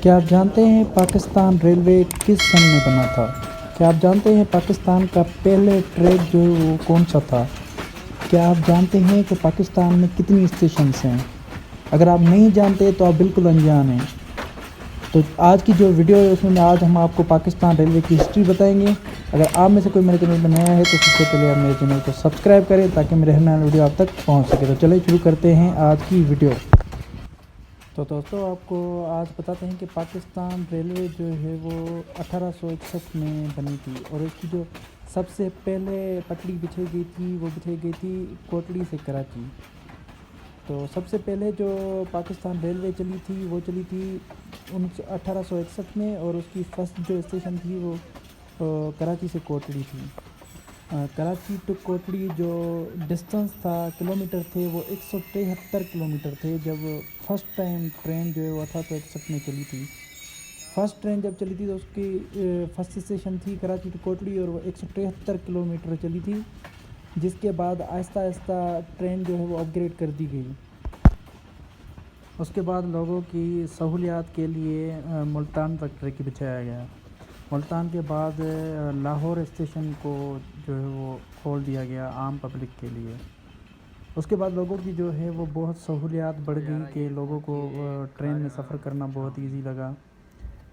क्या आप जानते हैं पाकिस्तान रेलवे किस सन में बना था? क्या आप जानते हैं पाकिस्तान का पहले ट्रैक जो है वो कौन सा था? क्या आप जानते हैं कि पाकिस्तान में कितनी स्टेशंस हैं? अगर आप नहीं जानते तो आप बिल्कुल अनजान हैं। तो आज की जो वीडियो है उसमें आज हम आपको पाकिस्तान रेलवे की हिस्ट्री बताएंगे। अगर आप में से कोई मेरे चैनल पर नया है तो सबसे पहले आप मेरे चैनल को सब्सक्राइब करें ताकि मेरे हर नया वीडियो आप तक पहुंच सके। तो चलिए शुरू करते हैं आज की वीडियो। तो दोस्तों आपको आज बताते हैं कि पाकिस्तान रेलवे जो है वो 1861 में बनी थी और इसकी जो सबसे पहले पटरी बिछाई गई थी वो बिछाई गई थी कोटड़ी से कराची। तो सबसे पहले जो पाकिस्तान रेलवे चली थी वो चली थी 1861 में और उसकी फर्स्ट जो स्टेशन थी वो कराची से कोटड़ी थी। कराची टू कोटड़ी जो डिस्टेंस था किलोमीटर थे वो 173 किलोमीटर थे जब फर्स्ट टाइम ट्रेन जो है वो 1861 में चली थी। फर्स्ट ट्रेन जब चली थी तो उसकी फर्स्ट स्टेशन थी कराची टू कोटड़ी और वो 173 किलोमीटर चली थी, जिसके बाद आहिस्ता आहिस्ता ट्रेन जो है वो अपग्रेड कर दी गई। उसके बाद लोगों की सहूलियात के लिए मुल्तान तक ट्रैक बिछाया गया। मुल्तान के बाद लाहौर स्टेशन को जो है वो खोल दिया गया आम पब्लिक के लिए। उसके बाद लोगों की जो है वो बहुत सहूलियात बढ़ गई कि लोगों को ट्रेन में सफ़र करना बहुत इजी लगा,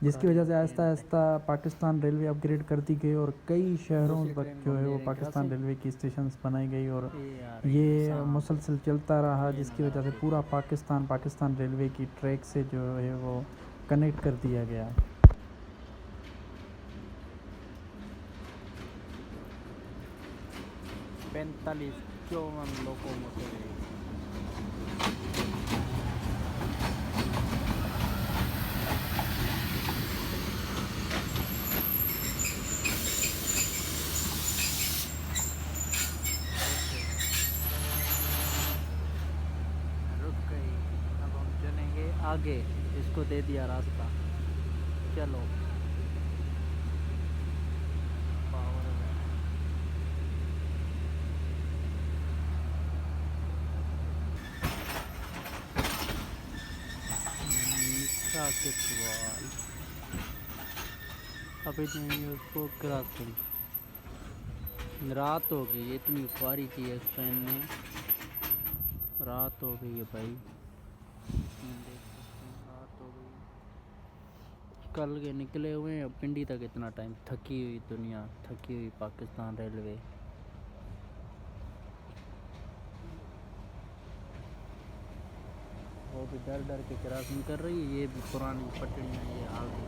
जिसकी वजह से आहिस्ता आहिस्ता पाकिस्तान रेलवे अपग्रेड करती गई और कई शहरों तक जो है वो पाकिस्तान रेलवे की स्टेशंस बनाई गई और ये मुसलसल चलता रहा, जिसकी वजह से पूरा पाकिस्तान रेलवे की ट्रैक से जो है वो कनेक्ट कर दिया गया। 45-54 लोकोमोटिव है। रुक गई, अब हम चलेंगे आगे। इसको दे दिया रास्ता, चलो। पावर के सवाल अभी नहीं उसको क्रॉसिंग। रात हो गई, इतनी ख्वारी की है इस ट्रेन में, रात हो गई है भाई, देख सकते हैं रात हो गई। कल के निकले हुए हैं, पिंडी तक इतना टाइम। थकी हुई दुनिया, थकी हुई पाकिस्तान रेलवे। वो भी डर डर के क्रॉसिंग कर रही है, ये भी पुरानी पटरियाँ ये आ गई।